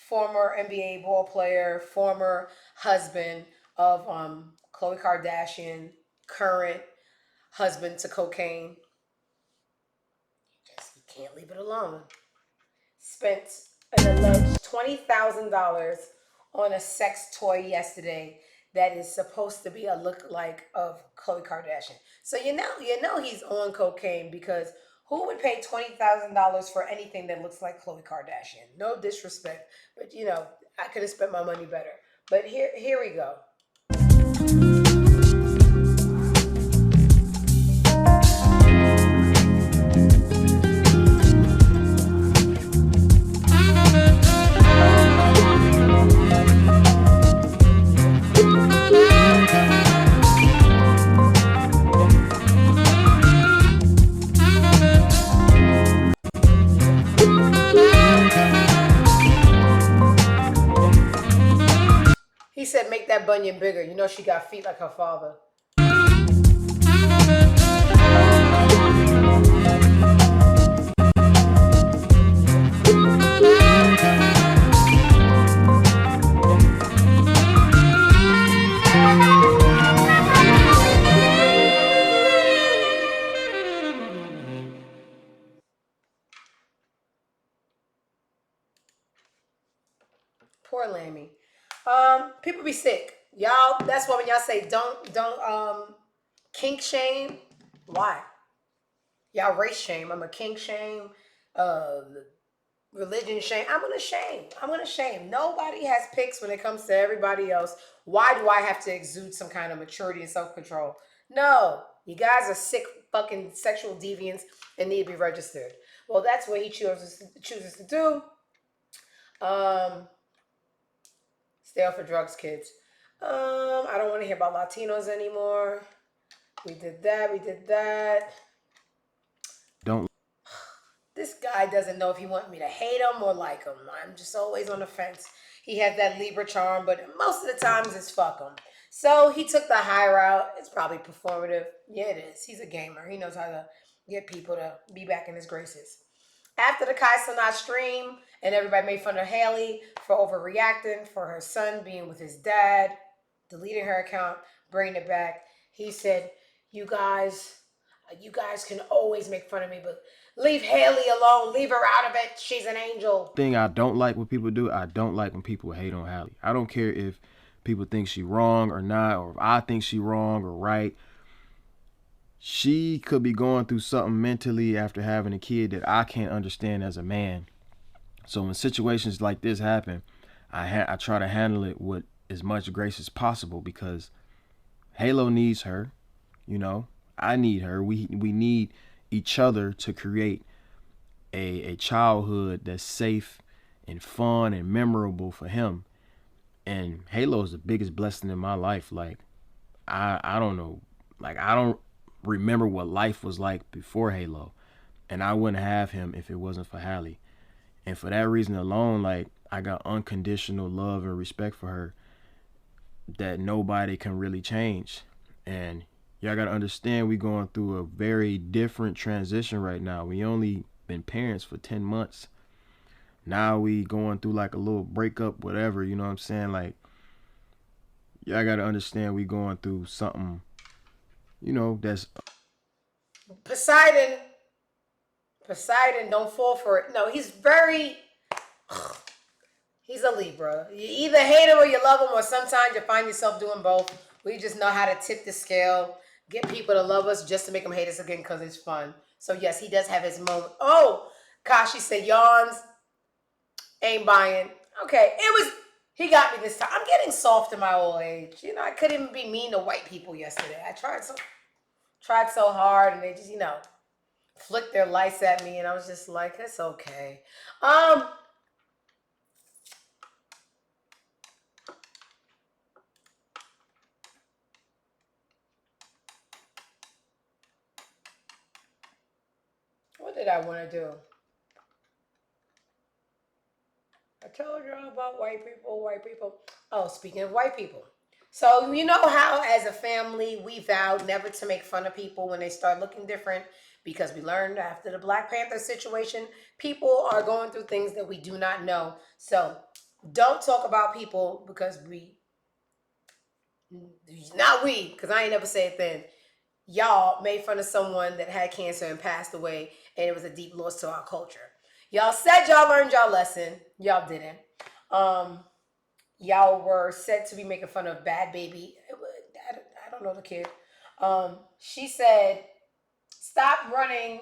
former NBA ball player, former husband of Khloe Kardashian, current husband to cocaine. You can't leave it alone. Spent an alleged $20,000 on a sex toy yesterday that is supposed to be a lookalike of Khloe Kardashian. So you know he's on cocaine, because who would pay $20,000 for anything that looks like Khloe Kardashian? No disrespect, but I could have spent my money better. But here we go. He said, make that bunion bigger. You know she got feet like her father. Poor Lammy. People be sick. Y'all, that's why when y'all say don't kink shame, why? Y'all race shame. I'm a kink shame, religion shame. I'm gonna shame. Nobody has picks when it comes to everybody else. Why do I have to exude some kind of maturity and self-control? No. You guys are sick fucking sexual deviants and need to be registered. Well, that's what he chooses to do. Stay off of drugs, kids. I don't want to hear about Latinos anymore. We did that. Don't. This guy doesn't know if he wants me to hate him or like him. I'm just always on the fence. He has that Libra charm, but most of the times it's fuck him. So he took the high route. It's probably performative. Yeah, it is. He's a gamer. He knows how to get people to be back in his graces. After the Kai Cenat stream, and everybody made fun of Haley for overreacting, for her son being with his dad, deleting her account, bringing it back, he said, you guys can always make fun of me, but leave Haley alone. Leave her out of it. She's an angel. Thing I don't like when people do, I don't like when people hate on Haley. I don't care if people think she wrong or not, or if I think she wrong or right. She could be going through something mentally after having a kid that I can't understand as a man. So when situations like this happen, I try to handle it with as much grace as possible, because Halo needs her, I need her. We need each other to create a childhood that's safe and fun and memorable for him. And Halo is the biggest blessing in my life. Like, I don't know, like, I don't remember what life was like before Halo, and I wouldn't have him if it wasn't for Hallie. And for that reason alone, like, I got unconditional love and respect for her that nobody can really change. And y'all gotta understand, we going through a very different transition right now. We only been parents for 10 months. Now we going through like a little breakup, whatever, you know what I'm saying? Like, y'all gotta understand we going through something, you know, that's Poseidon, don't fall for it. No, he's a Libra. You either hate him or you love him, or sometimes you find yourself doing both. We just know how to tip the scale, get people to love us just to make them hate us again because it's fun. So yes, he does have his moment. Oh, Kashi said yawns, ain't buying. Okay, he got me this time. I'm getting soft in my old age. You know, I couldn't even be mean to white people yesterday. I tried so hard, and they just, flicked their lights at me, and I was just like, it's okay. What did I want to do? I told you about white people. Oh, speaking of white people. So, you know how as a family we vowed never to make fun of people when they start looking different, because we learned after the Black Panther situation, people are going through things that we do not know. So don't talk about people because because I ain't never said then. Y'all made fun of someone that had cancer and passed away, and it was a deep loss to our culture. Y'all said y'all learned y'all lesson. Y'all didn't. Y'all were said to be making fun of Bad Baby. I don't know the kid. She said, stop running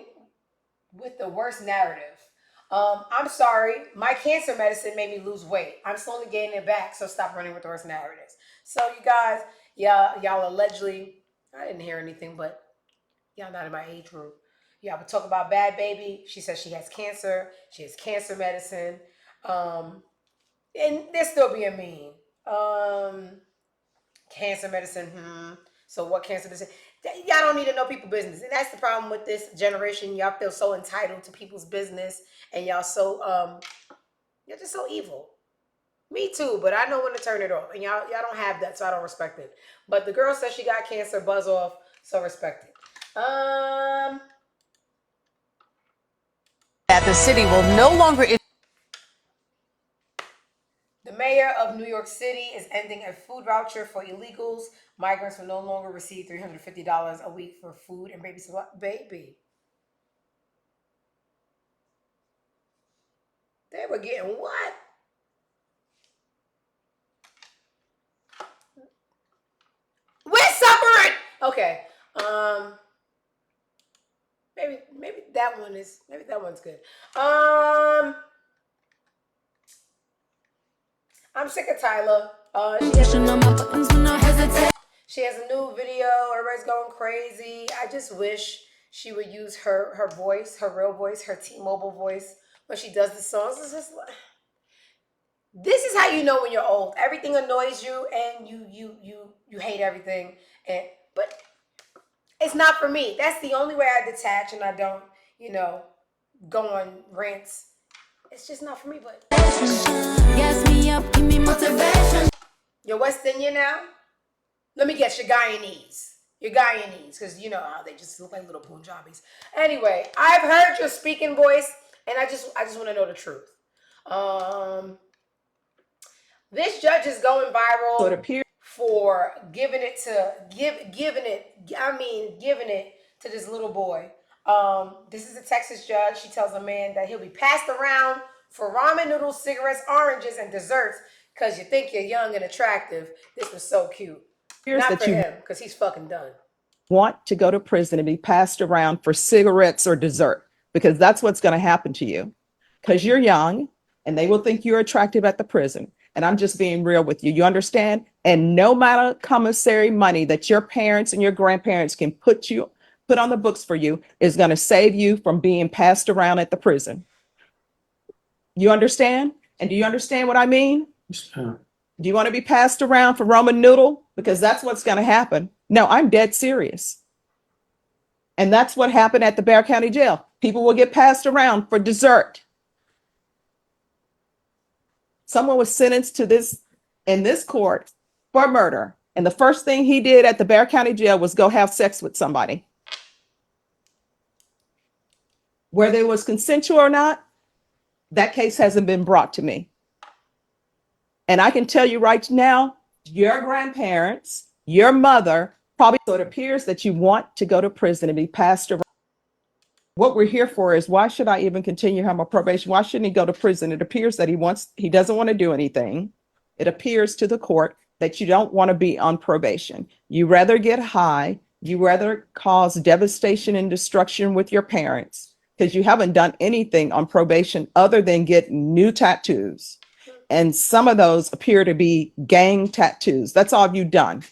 with the worst narrative. I'm sorry, my cancer medicine made me lose weight. I'm slowly gaining it back, so stop running with the worst narratives. So you guys, y'all allegedly, I didn't hear anything, but y'all not in my age group. Y'all would talk about Bad Baby. She says she has cancer. She has cancer medicine. And they're still being mean. Cancer medicine. So what cancer medicine? Y'all don't need to know people's business, and that's the problem with this generation. Y'all feel so entitled to people's business, and y'all you're just so evil. Me too, but I know when to turn it off, and y'all don't have that, so I don't respect it. But the girl says she got cancer, buzz off, so respect it. That the city will no longer. The mayor of New York City is ending a food voucher for illegals. Migrants will no longer receive $350 a week for food and baby. Baby. They were getting what? We're suffering. Okay. Maybe that one's good. I'm sick of Tyler. She has a new video. Everybody's going crazy. I just wish she would use her voice, her real voice, her T-Mobile voice when she does the songs. It's just like, this is how you know when you're old. Everything annoys you, and you hate everything. But it's not for me. That's the only way I detach, and I don't, go on rants. It's just not for me. But gas me up, give me motivation. You're West Indian now. Let me guess, you're Guyanese. You're Guyanese, because you know how they just look like little Punjabis. Anyway, I've heard your speaking voice, and I just want to know the truth. This judge is going viral for giving it to this little boy. This is a Texas judge. She tells a man that he'll be passed around for ramen noodles, cigarettes, oranges, and desserts because you think you're young and attractive. This was so cute. Not for him, because he's fucking done. Want to go to prison and be passed around for cigarettes or dessert, because that's what's going to happen to you, because you're young and they will think you're attractive at the prison. And I'm just being real with you. You understand? And no matter commissary money that your parents and your grandparents can put on the books for you is going to save you from being passed around at the prison. You understand? And do you understand what I mean? Do you want to be passed around for Roman noodle? Because that's what's going to happen. No, I'm dead serious. And that's what happened at the Bexar County Jail. People will get passed around for dessert. Someone was sentenced to this in this court for murder. And the first thing he did at the Bexar County Jail was go have sex with somebody. Whether it was consensual or not, That case hasn't been brought to me. And I can tell you right now, your grandparents, your mother, probably, so it appears that you want to go to prison and be passed around. What we're here for is, why should I even continue him on probation? Why shouldn't he go to prison? It appears that he doesn't want to do anything. It appears to the court that you don't want to be on probation. You rather get high, you rather cause devastation and destruction with your parents, because you haven't done anything on probation other than get new tattoos. And some of those appear to be gang tattoos. That's all you've done.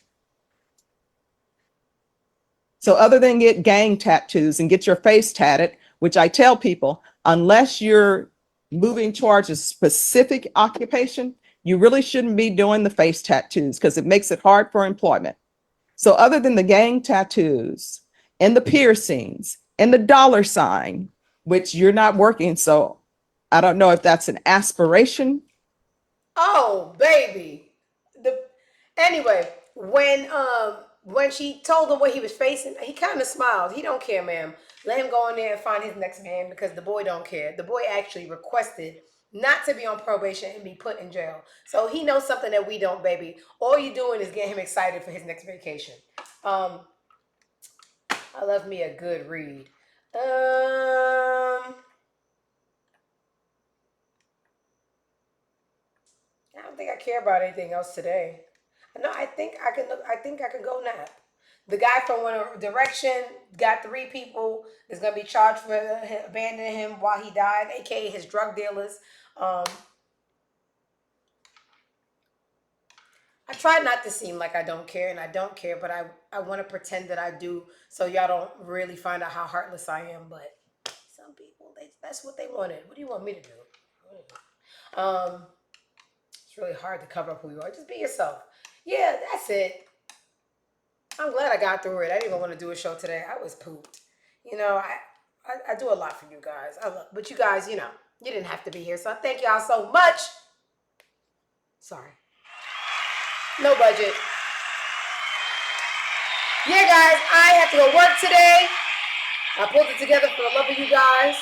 So other than get gang tattoos and get your face tatted, which I tell people, unless you're moving towards a specific occupation, you really shouldn't be doing the face tattoos because it makes it hard for employment. So other than the gang tattoos and the piercings and the dollar sign, which you're not working, so I don't know if that's an aspiration. Oh, baby. Anyway, when she told him what he was facing, he kind of smiled. He don't care, ma'am. Let him go in there and find his next man because the boy don't care. The boy actually requested not to be on probation and be put in jail. So he knows something that we don't, baby. All you're doing is getting him excited for his next vacation. I love me a good read. I don't think I care about anything else today. No, I think I can go nap. The guy from One Direction got 3 people that's gonna be charged for abandoning him while he died, aka his drug dealers. I try not to seem like I don't care, and I don't care, but I want to pretend that I do, so y'all don't really find out how heartless I am. But some people, that's what they wanted. What do you want me to do? It's really hard to cover up who you are. Just be yourself. Yeah, that's it. I'm glad I got through it. I didn't even want to do a show today. I was pooped. You know, I do a lot for you guys. But you guys, you didn't have to be here. So thank y'all so much. Sorry. No budget. Yeah, guys, I have to go work today. I pulled it together for the love of you guys.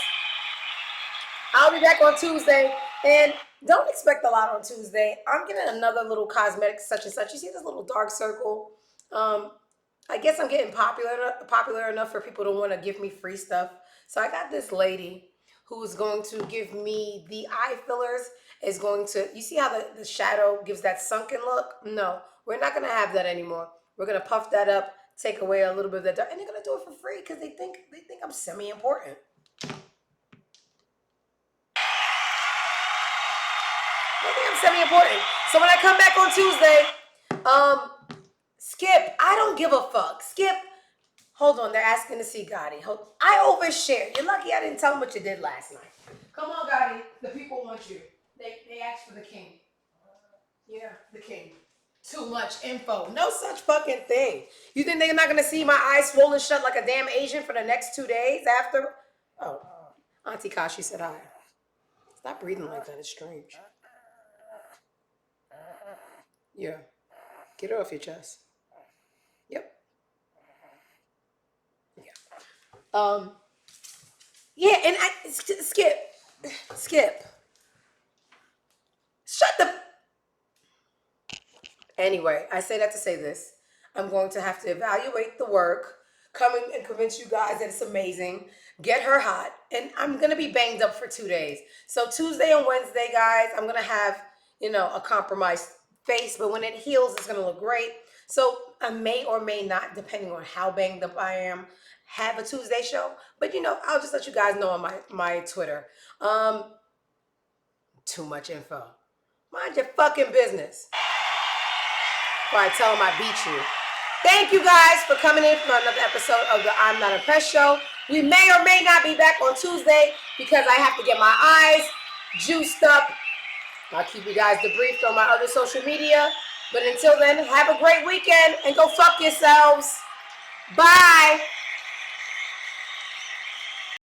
I'll be back on Tuesday. And don't expect a lot on Tuesday. I'm getting another little cosmetic such and such. You see this little dark circle? I guess I'm getting popular enough for people to want to give me free stuff. So I got this lady who's going to give me the eye fillers. Is going to, you see how the shadow gives that sunken look? No, we're not going to have that anymore. We're going to puff that up, take away a little bit of that dark, and they're going to do it for free because they think I'm semi-important. Semi-important. So when I come back on Tuesday, Skip, I don't give a fuck. Skip, hold on, they're asking to see Gotti. I overshare. You're lucky I didn't tell them what you did last night. Come on, Gotti. The people want you. They asked for the king. Yeah, the king. Too much info. No such fucking thing. You think they're not gonna see my eyes swollen shut like a damn Asian for the next 2 days after? Oh, Auntie Kashi said hi. Stop breathing like that. It's strange. Yeah. Get it off your chest. Yep. Yeah. Yeah, and Skip. Shut the. Anyway, I say that to say this. I'm going to have to evaluate the work, come in and convince you guys that it's amazing, get her hot, and I'm going to be banged up for 2 days. So Tuesday and Wednesday, guys, I'm going to have, a compromised face, but when it heals, it's going to look great. So I may or may not, depending on how banged up I am, have a Tuesday show. But, I'll just let you guys know on my Twitter. Too much info. Mind your fucking business. Before I tell them I beat you. Thank you guys for coming in for another episode of the I'm Not Impressed show. We may or may not be back on Tuesday because I have to get my eyes juiced up. I'll keep you guys debriefed on my other social media. But until then, have a great weekend and go fuck yourselves. Bye.